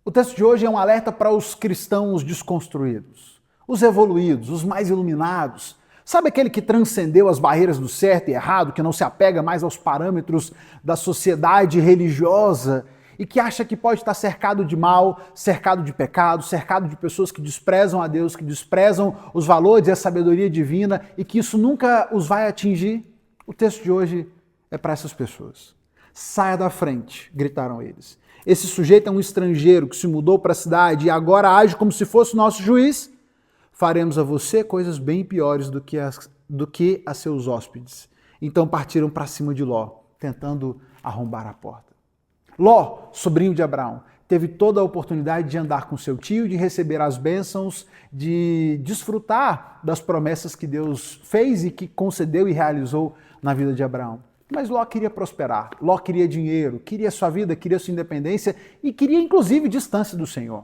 O texto de hoje é um alerta para os cristãos desconstruídos, os evoluídos, os mais iluminados. Sabe aquele que transcendeu as barreiras do certo e errado, que não se apega mais aos parâmetros da sociedade religiosa e que acha que pode estar cercado de mal, cercado de pecado, cercado de pessoas que desprezam a Deus, que desprezam os valores e a sabedoria divina e que isso nunca os vai atingir? O texto de hoje é para essas pessoas. Saia da frente, gritaram eles. Esse sujeito é um estrangeiro que se mudou para a cidade e agora age como se fosse nosso juiz. Faremos a você coisas bem piores do que a seus hóspedes. Então partiram para cima de Ló, tentando arrombar a porta. Ló, sobrinho de Abraão, teve toda a oportunidade de andar com seu tio, de receber as bênçãos, de desfrutar das promessas que Deus fez e que concedeu e realizou na vida de Abraão. Mas Ló queria prosperar, Ló queria dinheiro, queria sua vida, queria sua independência e queria inclusive distância do Senhor.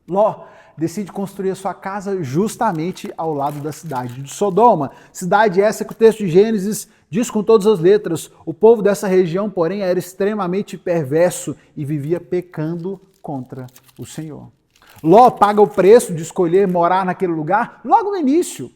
Ló decide construir a sua casa justamente ao lado da cidade de Sodoma. Cidade essa que o texto de Gênesis diz com todas as letras. O povo dessa região, porém, era extremamente perverso e vivia pecando contra o Senhor. Ló paga o preço de escolher morar naquele lugar logo no início.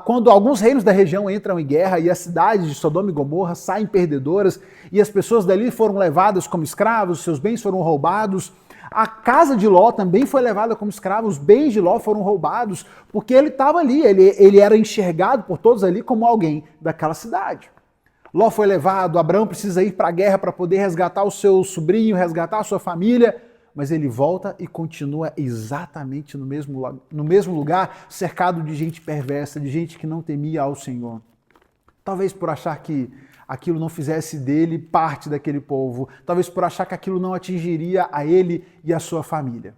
Quando alguns reinos da região entram em guerra e as cidades de Sodoma e Gomorra saem perdedoras e as pessoas dali foram levadas como escravos, seus bens foram roubados, a casa de Ló também foi levada como escravo, os bens de Ló foram roubados, porque ele estava ali, ele era enxergado por todos ali como alguém daquela cidade. Ló foi levado, Abraão precisa ir para a guerra para poder resgatar o seu sobrinho, resgatar a sua família, mas ele volta e continua exatamente no mesmo lugar, cercado de gente perversa, de gente que não temia ao Senhor. Talvez por achar que aquilo não fizesse dele parte daquele povo, talvez por achar que aquilo não atingiria a ele e a sua família.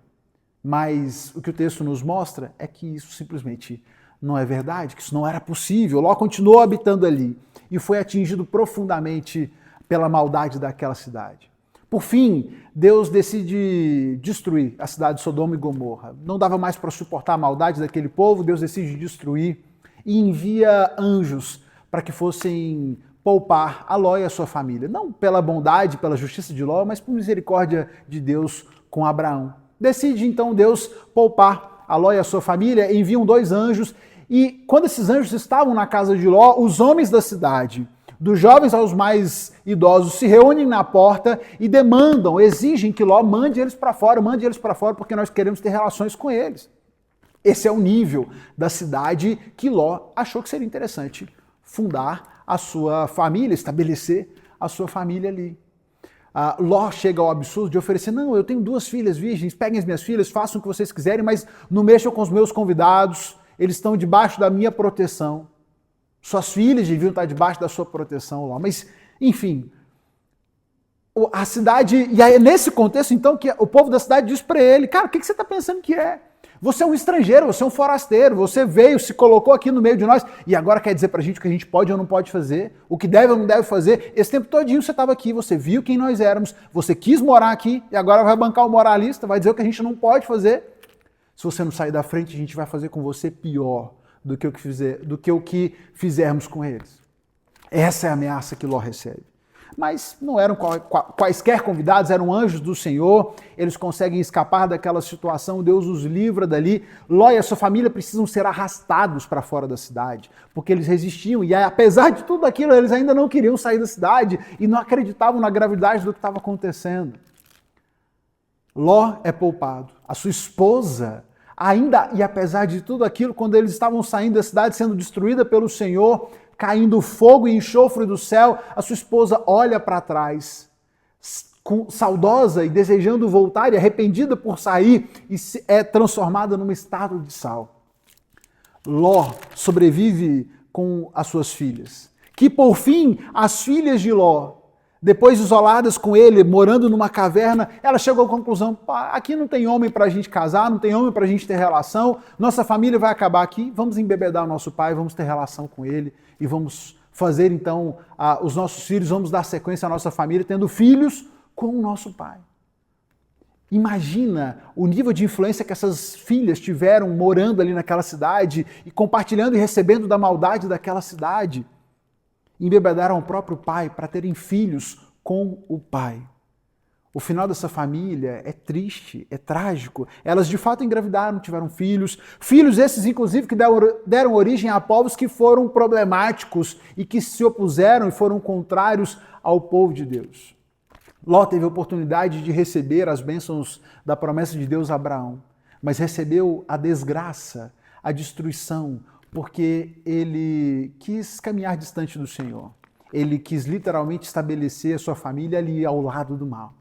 Mas o que o texto nos mostra é que isso simplesmente não é verdade, que isso não era possível. Ló continuou habitando ali e foi atingido profundamente pela maldade daquela cidade. Por fim, Deus decide destruir a cidade de Sodoma e Gomorra. Não dava mais para suportar a maldade daquele povo, Deus decide destruir e envia anjos para que fossem poupar a Ló e a sua família. Não pela bondade, pela justiça de Ló, mas por misericórdia de Deus com Abraão. Decide então Deus poupar a Ló e a sua família, enviam 2 anjos e quando esses anjos estavam na casa de Ló, os homens da cidade, dos jovens aos mais idosos, se reúnem na porta e demandam, exigem que Ló mande eles para fora, porque nós queremos ter relações com eles. Esse é o nível da cidade que Ló achou que seria interessante fundar a sua família, estabelecer a sua família ali. Ló chega ao absurdo de oferecer, não, eu tenho 2 filhas virgens, peguem as minhas filhas, façam o que vocês quiserem, mas não mexam com os meus convidados, eles estão debaixo da minha proteção. Suas filhas deviam estar debaixo da sua proteção, Ló. Mas, enfim, a cidade, e aí é nesse contexto então que o povo da cidade diz para ele, cara, o que você está pensando que é? Você é um estrangeiro, você é um forasteiro, você veio, se colocou aqui no meio de nós e agora quer dizer pra gente o que a gente pode ou não pode fazer, o que deve ou não deve fazer. Esse tempo todinho você estava aqui, você viu quem nós éramos, você quis morar aqui e agora vai bancar o moralista, vai dizer o que a gente não pode fazer. Se você não sair da frente, a gente vai fazer com você pior do que o que fizermos com eles. Essa é a ameaça que Ló recebe. Mas não eram quaisquer convidados, eram anjos do Senhor, eles conseguem escapar daquela situação, Deus os livra dali. Ló e a sua família precisam ser arrastados para fora da cidade, porque eles resistiam, e apesar de tudo aquilo, eles ainda não queriam sair da cidade e não acreditavam na gravidade do que estava acontecendo. Ló é poupado, a sua esposa, ainda e apesar de tudo aquilo, quando eles estavam saindo da cidade, sendo destruída pelo Senhor, caindo fogo e enxofre do céu, a sua esposa olha para trás, saudosa e desejando voltar e arrependida por sair, e é transformada numa estátua de sal. Ló sobrevive com as suas filhas, que por fim, as filhas de Ló, depois isoladas com ele, morando numa caverna, ela chegou à conclusão, aqui não tem homem para a gente casar, não tem homem para a gente ter relação, nossa família vai acabar aqui, vamos embebedar o nosso pai, vamos ter relação com ele e vamos fazer então os nossos filhos, vamos dar sequência à nossa família, tendo filhos com o nosso pai. Imagina o nível de influência que essas filhas tiveram morando ali naquela cidade e compartilhando e recebendo da maldade daquela cidade. Embebedaram o próprio pai para terem filhos com o pai. O final dessa família é triste, é trágico. Elas de fato engravidaram, tiveram filhos. Filhos esses, inclusive, que deram origem a povos que foram problemáticos e que se opuseram e foram contrários ao povo de Deus. Ló teve a oportunidade de receber as bênçãos da promessa de Deus a Abraão, mas recebeu a desgraça, a destruição, porque ele quis caminhar distante do Senhor. Ele quis literalmente estabelecer a sua família ali ao lado do mal.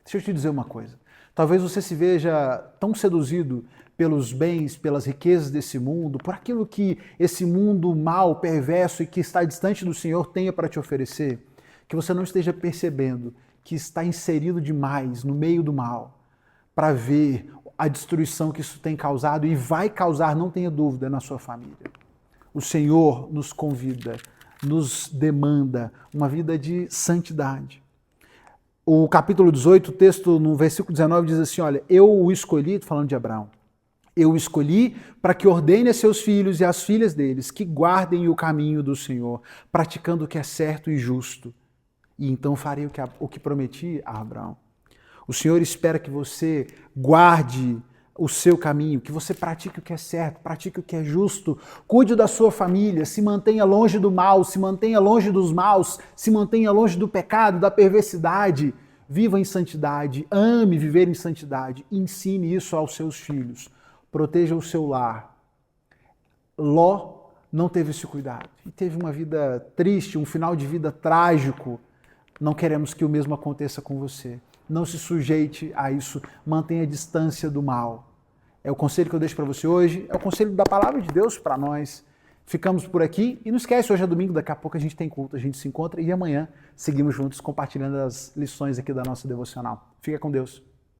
Deixa eu te dizer uma coisa. Talvez você se veja tão seduzido pelos bens, pelas riquezas desse mundo, por aquilo que esse mundo mal, perverso e que está distante do Senhor tenha para te oferecer, que você não esteja percebendo que está inserido demais no meio do mal, para ver a destruição que isso tem causado e vai causar, não tenha dúvida, na sua família. O Senhor nos convida, nos demanda uma vida de santidade. O capítulo 18, o texto no versículo 19 diz assim, olha, eu o escolhi, falando de Abraão, eu o escolhi para que ordene a seus filhos e às filhas deles que guardem o caminho do Senhor, praticando o que é certo e justo. E então farei o que prometi a Abraão. O Senhor espera que você guarde o seu caminho, que você pratique o que é certo, pratique o que é justo, cuide da sua família, se mantenha longe do mal, se mantenha longe dos maus, se mantenha longe do pecado, da perversidade, viva em santidade, ame viver em santidade, ensine isso aos seus filhos, proteja o seu lar. Ló não teve esse cuidado e teve uma vida triste, um final de vida trágico. Não queremos que o mesmo aconteça com você. Não se sujeite a isso, mantenha a distância do mal. É o conselho que eu deixo para você hoje, é o conselho da palavra de Deus para nós. Ficamos por aqui e não esquece, hoje é domingo, daqui a pouco a gente tem culto, a gente se encontra e amanhã seguimos juntos compartilhando as lições aqui da nossa devocional. Fica com Deus.